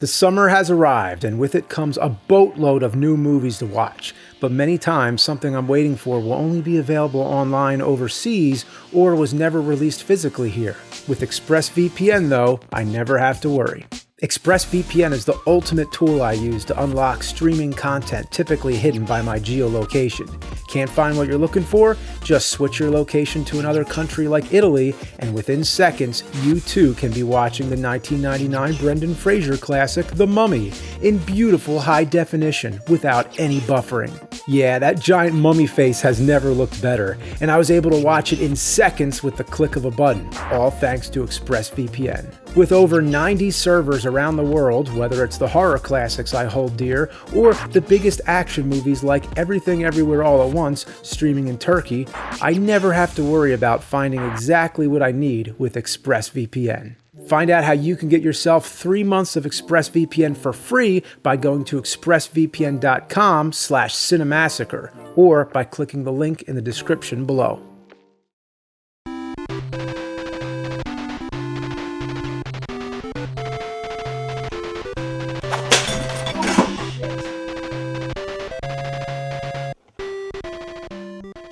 The summer has arrived, and with it comes a boatload of new movies to watch. But many times, something I'm waiting for will only be available online overseas or was never released physically here. With ExpressVPN, though, I never have to worry. ExpressVPN is the ultimate tool I use to unlock streaming content typically hidden by my geolocation. Can't find what you're looking for? Just switch your location to another country like Italy, and within seconds, you too can be watching the 1999 Brendan Fraser classic, The Mummy, in beautiful high definition without any buffering. Yeah, that giant mummy face has never looked better, and I was able to watch it in seconds with the click of a button, all thanks to ExpressVPN. With over 90 servers around the world, whether it's the horror classics I hold dear, or the biggest action movies like Everything Everywhere All at Once, streaming in Turkey, I never have to worry about finding exactly what I need with ExpressVPN. Find out how you can get yourself 3 months of ExpressVPN for free by going to expressvpn.com/Cinemassacre or by clicking the link in the description below.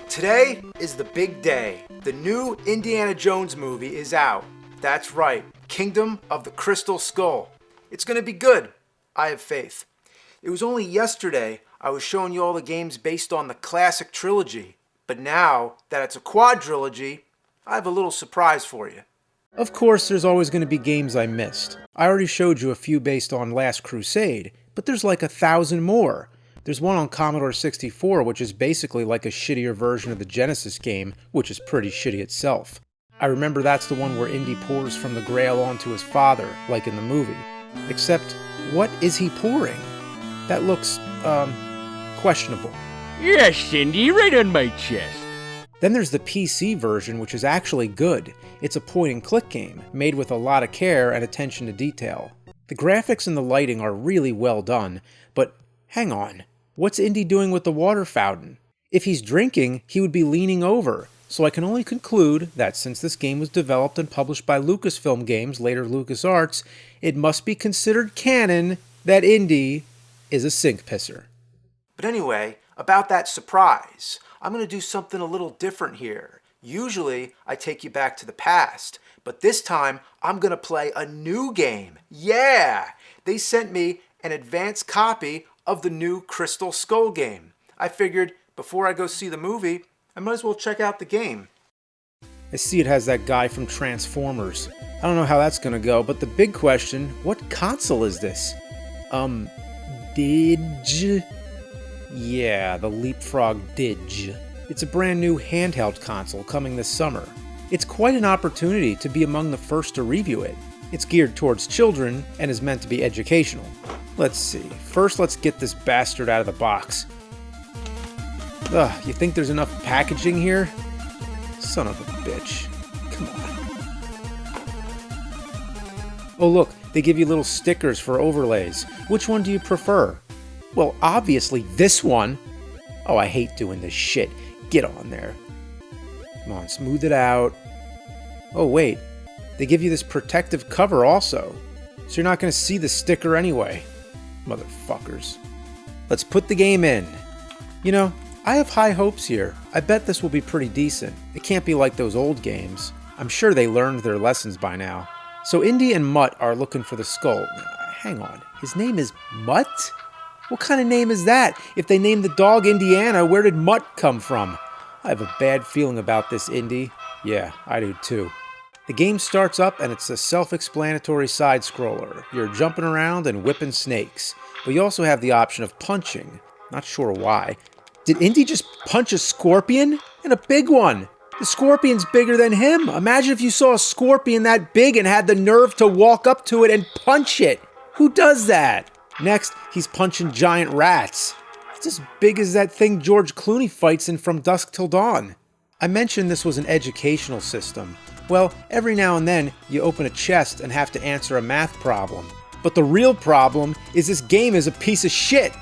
Today is the big day. The new Indiana Jones movie is out. That's right, Kingdom of the Crystal Skull. It's gonna be good. I have faith. It was only yesterday I was showing you all the games based on the classic trilogy, but now that it's a quadrilogy, I have a little surprise for you. Of course, there's always gonna be games I missed. I already showed you a few based on Last Crusade, but there's like 1,000 more. There's one on Commodore 64, which is basically like a shittier version of the Genesis game, which is pretty shitty itself. I remember that's the one where Indy pours from the Grail onto his father, like in the movie. Except, what is he pouring? That looks, questionable. Yes, Indy, right on my chest. Then there's the PC version, which is actually good. It's a point-and-click game, made with a lot of care and attention to detail. The graphics and the lighting are really well done, but hang on. What's Indy doing with the water fountain? If he's drinking, he would be leaning over. So I can only conclude that since this game was developed and published by Lucasfilm Games, later LucasArts, it must be considered canon that Indy is a sink pisser. But anyway, about that surprise, I'm going to do something a little different here. Usually, I take you back to the past, but this time, I'm going to play a new game. Yeah! They sent me an advanced copy of the new Crystal Skull game. I figured, before I go see the movie, I might as well check out the game. I see it has that guy from Transformers. I don't know how that's gonna go, but the big question, what console is this? Didj? Yeah, the LeapFrog Didj. It's a brand new handheld console coming this summer. It's quite an opportunity to be among the first to review it. It's geared towards children and is meant to be educational. Let's see. First, let's get this bastard out of the box. Ugh, you think there's enough packaging here? Son of a bitch. Come on. Oh look, they give you little stickers for overlays. Which one do you prefer? Well, obviously this one. Oh, I hate doing this shit. Get on there. Come on, smooth it out. Oh wait, they give you this protective cover also. So you're not going to see the sticker anyway. Motherfuckers. Let's put the game in. You know, I have high hopes here. I bet this will be pretty decent. It can't be like those old games. I'm sure they learned their lessons by now. So Indy and Mutt are looking for the skull. Hang on, his name is Mutt? What kind of name is that? If they named the dog Indiana, where did Mutt come from? I have a bad feeling about this, Indy. Yeah, I do too. The game starts up and it's a self-explanatory side-scroller. You're jumping around and whipping snakes. But you also have the option of punching. Not sure why. Did Indy just punch a scorpion? And a big one! The scorpion's bigger than him! Imagine if you saw a scorpion that big and had the nerve to walk up to it and punch it! Who does that? Next, he's punching giant rats. It's as big as that thing George Clooney fights in From Dusk Till Dawn. I mentioned this was an educational system. Well, every now and then, you open a chest and have to answer a math problem. But the real problem is this game is a piece of shit!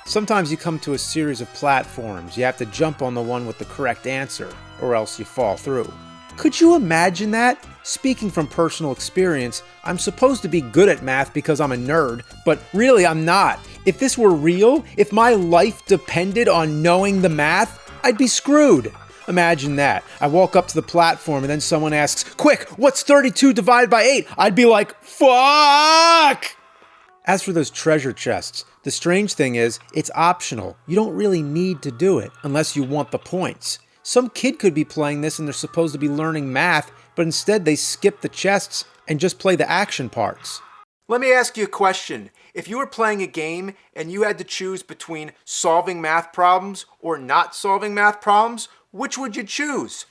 Sometimes you come to a series of platforms. You have to jump on the one with the correct answer, or else you fall through. Could you imagine that? speaking from personal experience, I'm supposed to be good at math because I'm a nerd, but really I'm not. If this were real, if my life depended on knowing the math, I'd be screwed. Imagine that. I walk up to the platform and then someone asks, "Quick, what's 32 divided by 8? I'd be like, fuck! As for those treasure chests, the strange thing is, it's optional. You don't really need to do it, unless you want the points. Some kid could be playing this and they're supposed to be learning math, but instead they skip the chests and just play the action parts. Let me ask you a question. If you were playing a game and you had to choose between solving math problems or not solving math problems, which would you choose?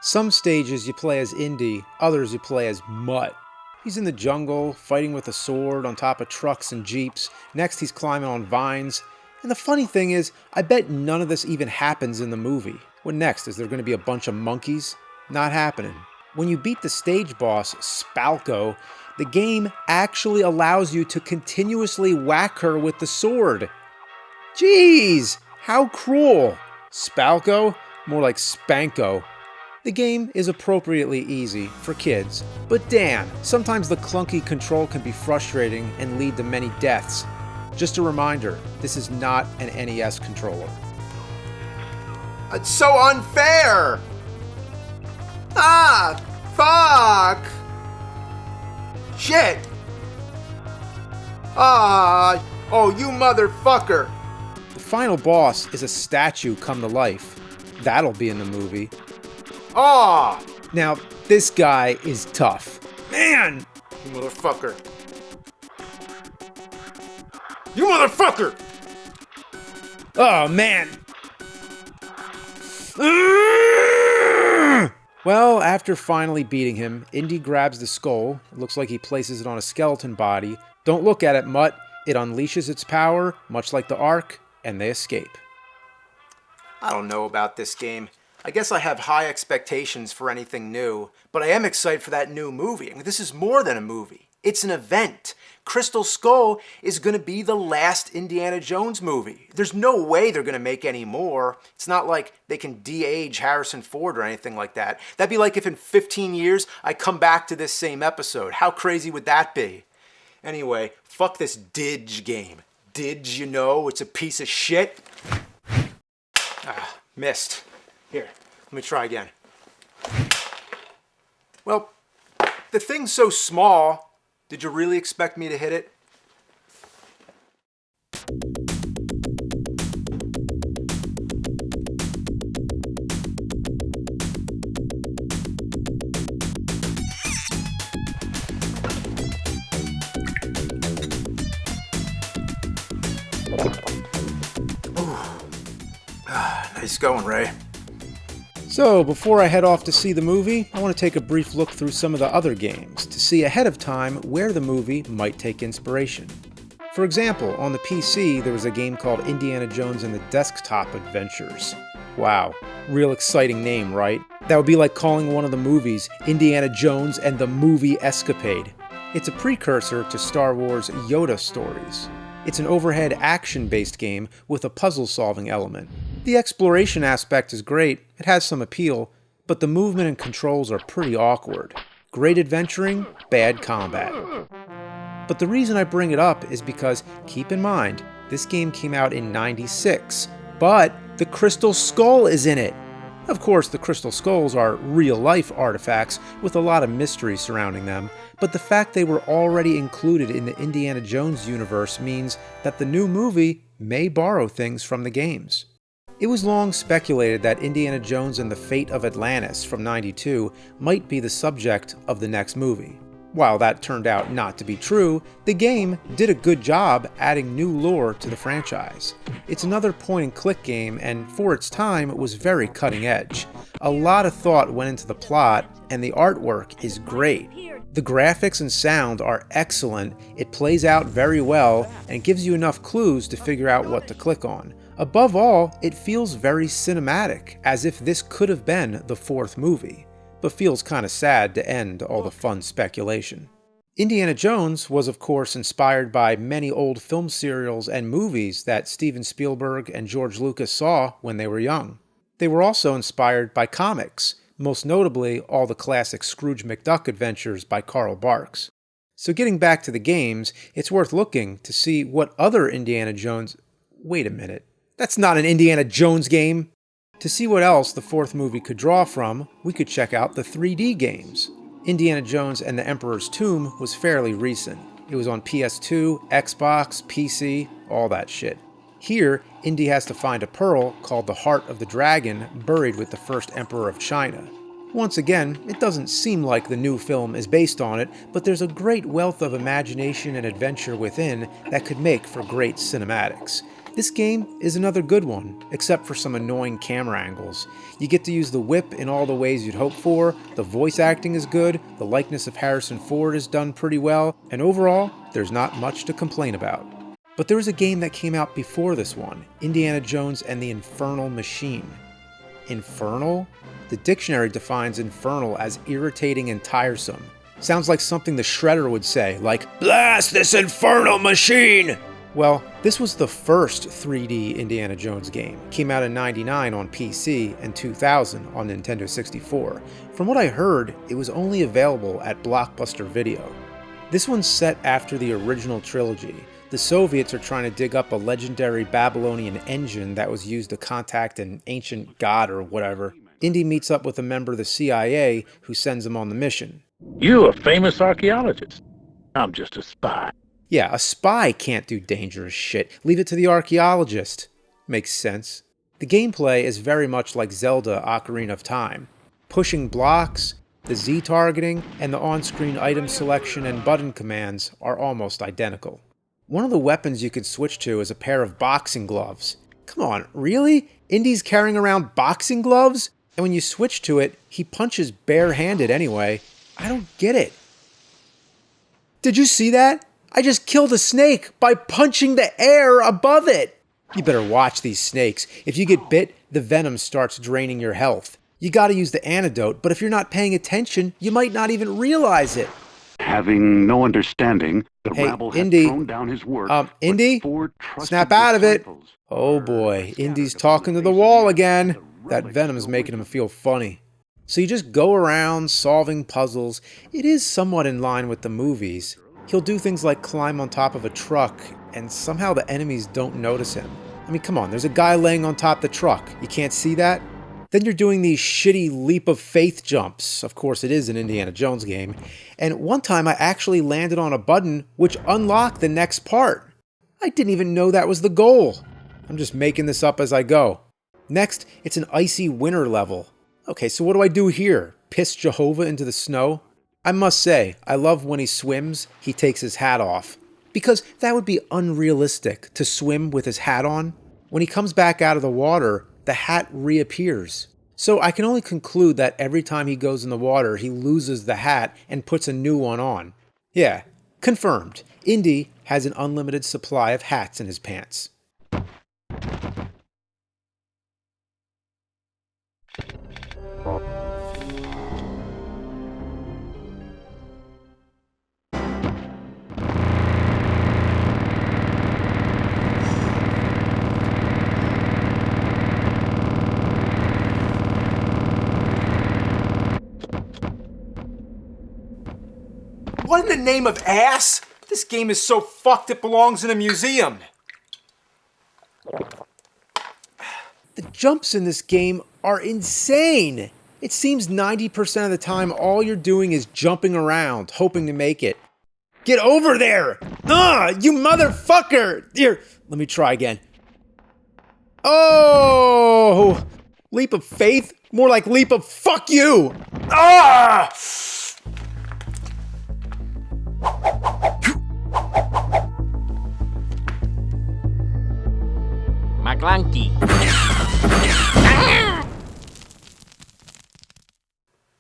Some stages you play as Indy, others you play as Mutt. He's in the jungle, fighting with a sword on top of trucks and jeeps. Next he's climbing on vines. And the funny thing is, I bet none of this even happens in the movie. What next? Is there going to be a bunch of monkeys? Not happening. When you beat the stage boss, Spalko, the game actually allows you to continuously whack her with the sword. Jeez, how cruel. Spalko? More like Spanko. The game is appropriately easy for kids, but damn, sometimes the clunky control can be frustrating and lead to many deaths. Just a reminder, this is not an NES controller. It's so unfair! Ah, fuck! Shit! Ah, oh you motherfucker! The final boss is a statue come to life. That'll be in the movie. Aw! Now, this guy is tough. Man! You motherfucker. You motherfucker! Oh, man! Well, after finally beating him, Indy grabs the skull. It looks like he places it on a skeleton body. Don't look at it, Mutt. It unleashes its power, much like the Ark, and they escape. I don't know about this game. I guess I have high expectations for anything new, but I am excited for that new movie. I mean, this is more than a movie. It's an event. Crystal Skull is going to be the last Indiana Jones movie. There's no way they're going to make any more. It's not like they can de-age Harrison Ford or anything like that. That'd be like if in 15 years I come back to this same episode. How crazy would that be? Anyway, fuck this Didj game. Didj, you know, it's a piece of shit. Ah, missed. Here, let me try again. Well, the thing's so small, did you really expect me to hit it? Nice going, Ray. So, before I head off to see the movie, I want to take a brief look through some of the other games to see ahead of time where the movie might take inspiration. For example, on the PC, there was a game called Indiana Jones and the Desktop Adventures. Wow, real exciting name, right? That would be like calling one of the movies Indiana Jones and the Movie Escapade. It's a precursor to Star Wars Yoda stories. It's an overhead action-based game with a puzzle-solving element. The exploration aspect is great, it has some appeal, but the movement and controls are pretty awkward. Great adventuring, bad combat. But the reason I bring it up is because, keep in mind, this game came out in '96, but the Crystal Skull is in it. Of course, the Crystal Skulls are real-life artifacts with a lot of mystery surrounding them, but the fact they were already included in the Indiana Jones universe means that the new movie may borrow things from the games. It was long speculated that Indiana Jones and the Fate of Atlantis from '92 might be the subject of the next movie. While that turned out not to be true, the game did a good job adding new lore to the franchise. It's another point-and-click game, and for its time, was very cutting edge. A lot of thought went into the plot, and the artwork is great. The graphics and sound are excellent, it plays out very well, and gives you enough clues to figure out what to click on. Above all, it feels very cinematic, as if this could have been the fourth movie, but feels kinda sad to end all the fun speculation. Indiana Jones was of course inspired by many old film serials and movies that Steven Spielberg and George Lucas saw when they were young. They were also inspired by comics, most notably all the classic Scrooge McDuck adventures by Carl Barks. So getting back to the games, it's worth looking to see what other Indiana Jones... Wait a minute, that's not an Indiana Jones game! To see what else the fourth movie could draw from, we could check out the 3D games. Indiana Jones and the Emperor's Tomb was fairly recent. It was on PS2, Xbox, PC, all that shit. Here, Indy has to find a pearl called the Heart of the Dragon buried with the first Emperor of China. Once again, it doesn't seem like the new film is based on it, but there's a great wealth of imagination and adventure within that could make for great cinematics. This game is another good one, except for some annoying camera angles. You get to use the whip in all the ways you'd hope for, the voice acting is good, the likeness of Harrison Ford is done pretty well, and overall, there's not much to complain about. But there was a game that came out before this one, Indiana Jones and the Infernal Machine. Infernal? The dictionary defines infernal as irritating and tiresome. Sounds like something the Shredder would say, like, "Blast this infernal machine!" Well, this was the first 3D Indiana Jones game. Came out in '99 on PC and 2000 on Nintendo 64. From what I heard, it was only available at Blockbuster Video. This one's set after the original trilogy. The Soviets are trying to dig up a legendary Babylonian engine that was used to contact an ancient god or whatever. Indy meets up with a member of the CIA who sends him on the mission. You a famous archaeologist. I'm just a spy. Yeah, a spy can't do dangerous shit. Leave it to the archaeologist. Makes sense. The gameplay is very much like Zelda Ocarina of Time. Pushing blocks, the Z targeting, and the on-screen item selection and button commands are almost identical. One of the weapons you could switch to is a pair of boxing gloves. Come on, really? Indy's carrying around boxing gloves? And when you switch to it, he punches bare-handed anyway. I don't get it. Did you see that? I just killed a snake by punching the air above it. You better watch these snakes. If you get bit, the venom starts draining your health. You gotta use the antidote, but if you're not paying attention, you might not even realize it. Having no understanding, the Hey, rabble had Indy. thrown down his work. Indy? but 4 trusted Snap out of it. disciples Oh boy, Indy's talking to the wall again. That venom's making him feel funny. So you just go around solving puzzles. It is somewhat in line with the movies. He'll do things like climb on top of a truck, and somehow the enemies don't notice him. I mean, come on, there's a guy laying on top of the truck. You can't see that? Then you're doing these shitty leap of faith jumps. Of course, it is an Indiana Jones game. And one time I actually landed on a button which unlocked the next part. I didn't even know that was the goal. I'm just making this up as I go. Next, it's an icy winter level. Okay, so what do I do here? Piss Jehovah into the snow? I must say, I love when he swims, he takes his hat off. Because that would be unrealistic, to swim with his hat on. When he comes back out of the water, the hat reappears. So I can only conclude that every time he goes in the water, he loses the hat and puts a new one on. Yeah, confirmed. Indy has an unlimited supply of hats in his pants. What in the name of ass? This game is so fucked it belongs in a museum. The jumps in this game are insane. It seems 90% of the time all you're doing is jumping around, hoping to make it. Get over there! You motherfucker! Here, let me try again. Oh! Leap of faith? More like leap of fuck you! Ah! McClunky.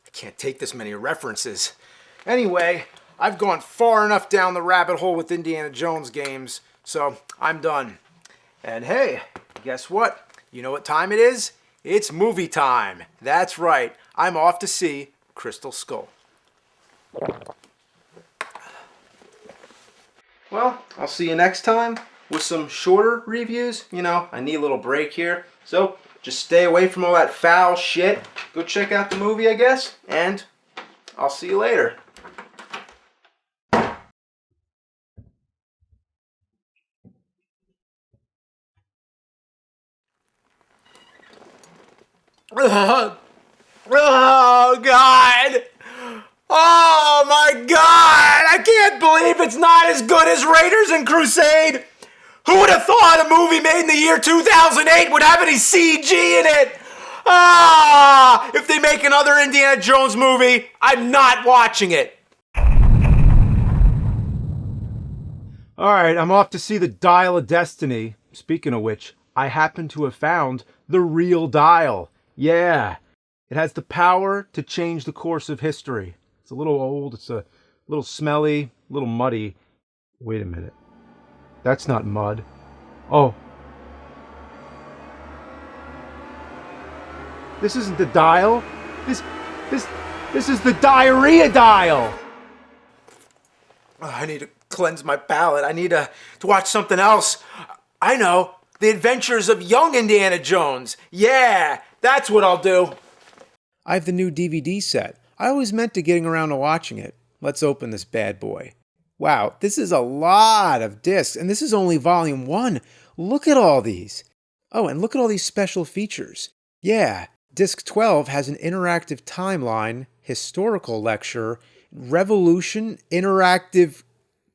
I can't take this many references. Anyway, I've gone far enough down the rabbit hole with Indiana Jones games, so I'm done. And hey, guess what? You know what time it is? It's movie time. That's right. I'm off to see Crystal Skull. Well, I'll see you next time with some shorter reviews. You know, I need a little break here. So, just stay away from all that foul shit. Go check out the movie, I guess, and I'll see you later. Oh, God! Oh, my God! I can't believe it's not as good as Raiders and Crusade! Who would have thought a movie made in the year 2008 would have any CG in it? Ah! If they make another Indiana Jones movie, I'm not watching it. Alright, I'm off to see the Dial of Destiny. Speaking of which, I happen to have found the real dial. Yeah. It has the power to change the course of history. It's a little old, it's a little smelly, a little muddy. Wait a minute. That's not mud. Oh. This isn't the dial. This is the diarrhea dial. Oh, I need to cleanse my palate. I need to watch something else. I know. The Adventures of Young Indiana Jones. Yeah, that's what I'll do. I have the new DVD set. I always meant to getting around to watching it. Let's open this bad boy. Wow, this is a lot of discs, and this is only volume 1. Look at all these. Oh, and look at all these special features. Yeah, disc 12 has an interactive timeline, historical lecture, revolution, interactive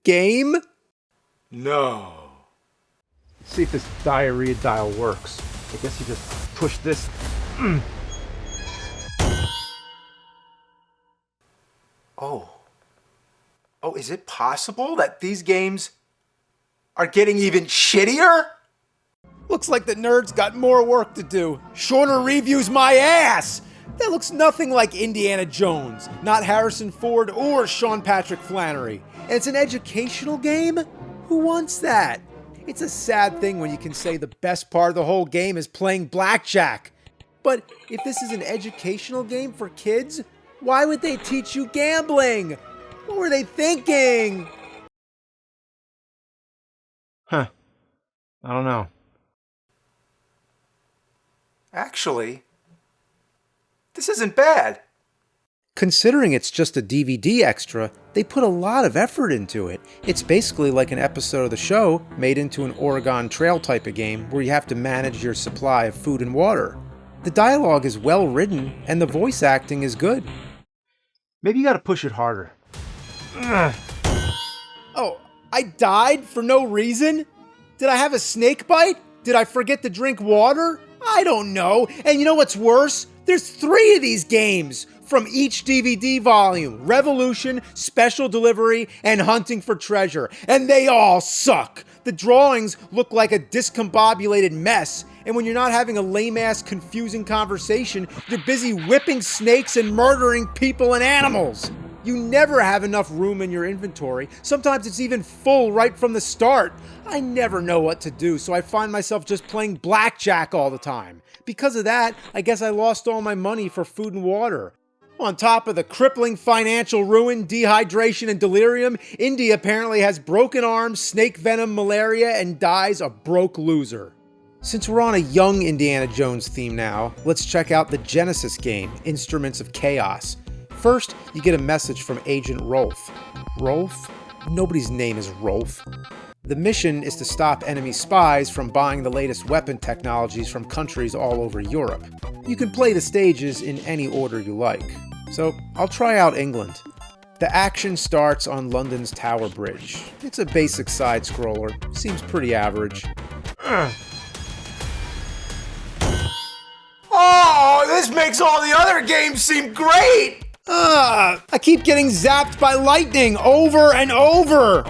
game? No. Let's see if this diarrhea dial works. I guess you just push this. Oh, is it possible that these games are getting even shittier? Looks like the nerds got more work to do. Shorter reviews my ass! That looks nothing like Indiana Jones, not Harrison Ford or Sean Patrick Flannery. And it's an educational game? Who wants that? It's a sad thing when you can say the best part of the whole game is playing blackjack. But if this is an educational game for kids, why would they teach you gambling? What were they thinking? Huh. I don't know. Actually, this isn't bad. Considering it's just a DVD extra, they put a lot of effort into it. It's basically like an episode of the show made into an Oregon Trail type of game where you have to manage your supply of food and water. The dialogue is well written and the voice acting is good. Maybe you gotta push it harder. Ugh. Oh, I died for no reason? Did I have a snake bite? Did I forget to drink water? I don't know. And you know what's worse? There's 3 of these games from each DVD volume. Revolution, Special Delivery, and Hunting for Treasure. And they all suck. The drawings look like a discombobulated mess. And when you're not having a lame-ass, confusing conversation, you're busy whipping snakes and murdering people and animals. You never have enough room in your inventory. Sometimes it's even full right from the start. I never know what to do, so I find myself just playing blackjack all the time. Because of that, I guess I lost all my money for food and water. On top of the crippling financial ruin, dehydration, and delirium, Indy apparently has broken arms, snake venom, malaria, and dies a broke loser. Since we're on a young Indiana Jones theme now, let's check out the Genesis game, Instruments of Chaos. First, you get a message from Agent Rolfe. Rolfe? Nobody's name is Rolfe. The mission is to stop enemy spies from buying the latest weapon technologies from countries all over Europe. You can play the stages in any order you like. So, I'll try out England. The action starts on London's Tower Bridge. It's a basic side-scroller. Seems pretty average. Oh, this makes all the other games seem great! I keep getting zapped by lightning over and over!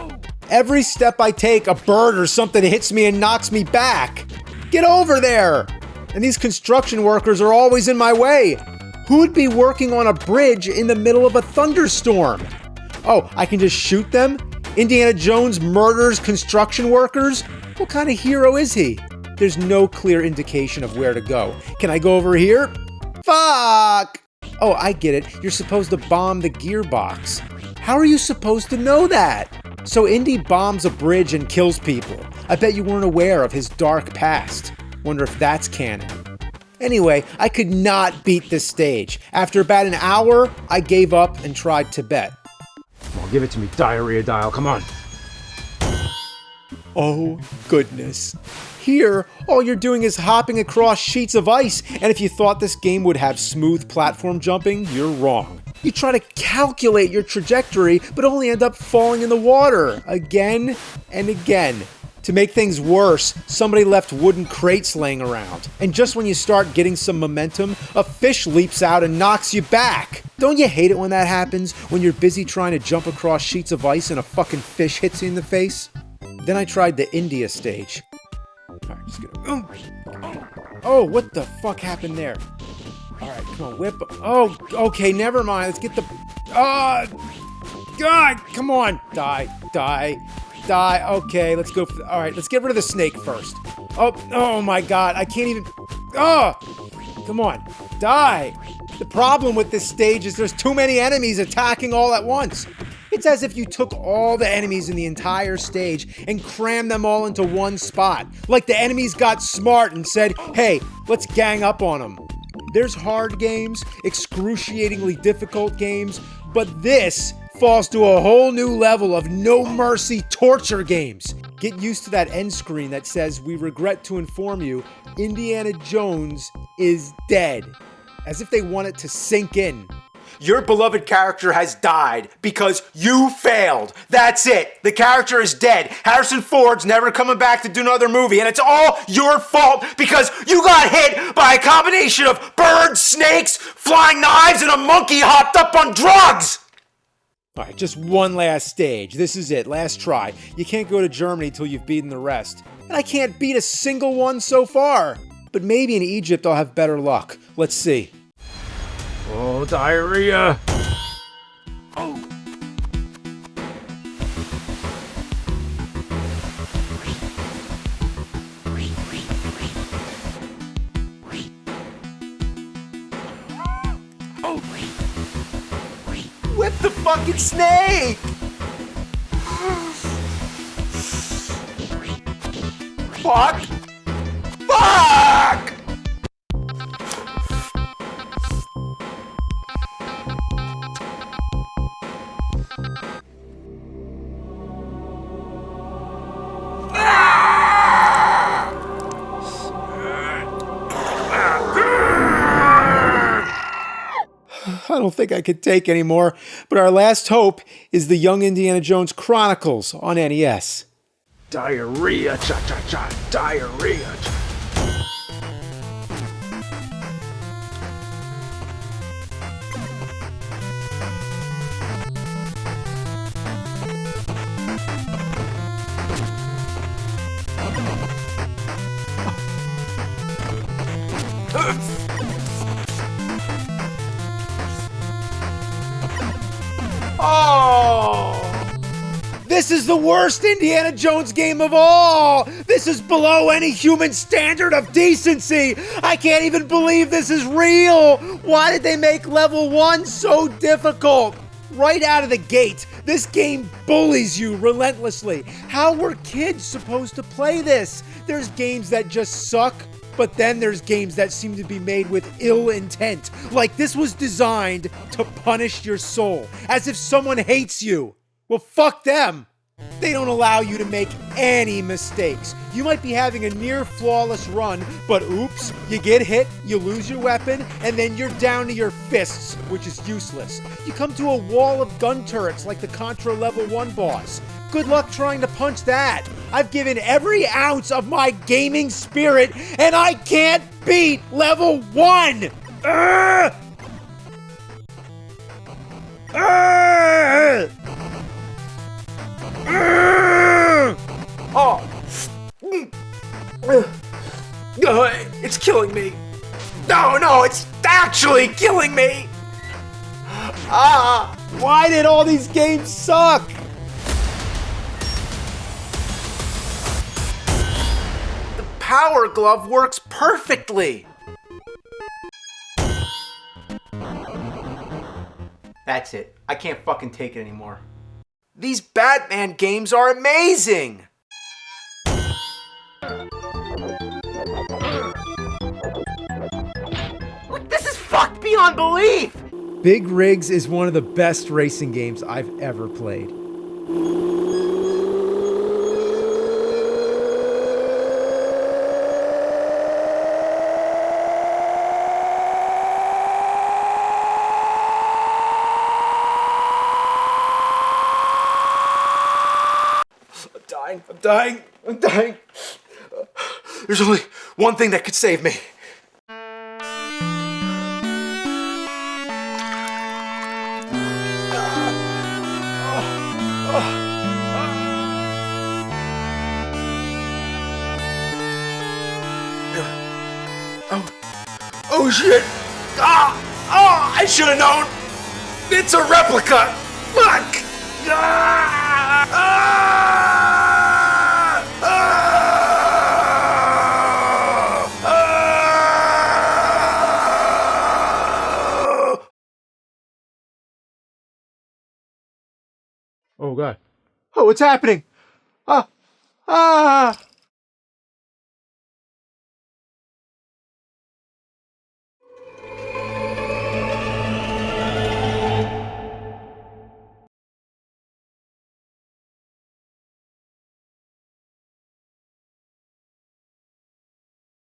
Every step I take, a bird or something hits me and knocks me back. Get over there! And these construction workers are always in my way. Who would be working on a bridge in the middle of a thunderstorm? Oh, I can just shoot them? Indiana Jones murders construction workers? What kind of hero is he? There's no clear indication of where to go. Can I go over here? Fuck! Oh, I get it. You're supposed to bomb the gearbox. How are you supposed to know that? So Indy bombs a bridge and kills people. I bet you weren't aware of his dark past. Wonder if that's canon. Anyway, I could not beat this stage. After about an hour, I gave up and tried Tibet. Come on, give it to me, Diarrhea Dial, come on. Oh, goodness. Here, all you're doing is hopping across sheets of ice, and if you thought this game would have smooth platform jumping, you're wrong. You try to calculate your trajectory, but only end up falling in the water again and again. To make things worse, somebody left wooden crates laying around, and just when you start getting some momentum, a fish leaps out and knocks you back. Don't you hate it when that happens, when you're busy trying to jump across sheets of ice and a fucking fish hits you in the face? Then I tried the India stage. Alright, just gonna... Oh, what the fuck happened there? Alright, come on, whip. Oh, okay, never mind. Let's get the... God, come on. Die. Okay, let's go for... Alright, let's get rid of the snake first. Oh my god, I can't even... Come on, die. The problem with this stage is there's too many enemies attacking all at once. It's as if you took all the enemies in the entire stage and crammed them all into one spot. Like the enemies got smart and said, hey, let's gang up on them. There's hard games, excruciatingly difficult games, but this falls to a whole new level of no mercy torture games. Get used to that end screen that says, we regret to inform you, Indiana Jones is dead. As if they want it to sink in. Your beloved character has died because you failed. That's it. The character is dead. Harrison Ford's never coming back to do another movie, and it's all your fault because you got hit by a combination of birds, snakes, flying knives, and a monkey hopped up on drugs. All right, just one last stage. This is it. Last try. You can't go to Germany till you've beaten the rest. And I can't beat a single one so far. But maybe in Egypt I'll have better luck. Let's see. Oh, diarrhea! Whip the fucking snake! Fuck! Fuck! I don't think I could take anymore, but our last hope is the Young Indiana Jones Chronicles on NES. Diarrhea, cha-cha-cha, diarrhea. Oh! This is the worst Indiana Jones game of all! This is below any human standard of decency! I can't even believe this is real! Why did they make level 1 so difficult? Right out of the gate, this game bullies you relentlessly. How were kids supposed to play this? There's games that just suck, but then there's games that seem to be made with ill intent. Like this was designed to punish your soul, as if someone hates you. Well, fuck them. They don't allow you to make any mistakes. You might be having a near flawless run, but oops, you get hit, you lose your weapon, and then you're down to your fists, which is useless. You come to a wall of gun turrets like the Contra Level 1 boss. Good luck trying to punch that. I've given every ounce of my gaming spirit, and I can't beat level 1! Urgh! Urgh! Oh. It's killing me. No, it's actually killing me. Why did all these games suck? The Power Glove works perfectly. That's it. I can't fucking take it anymore. These Batman games are amazing! beyond belief! Big Rigs is one of the best racing games I've ever played. I'm dying. There's only one thing that could save me. Oh shit! I should have known! It's a replica! Fuck! Oh, God. Oh, what's happening?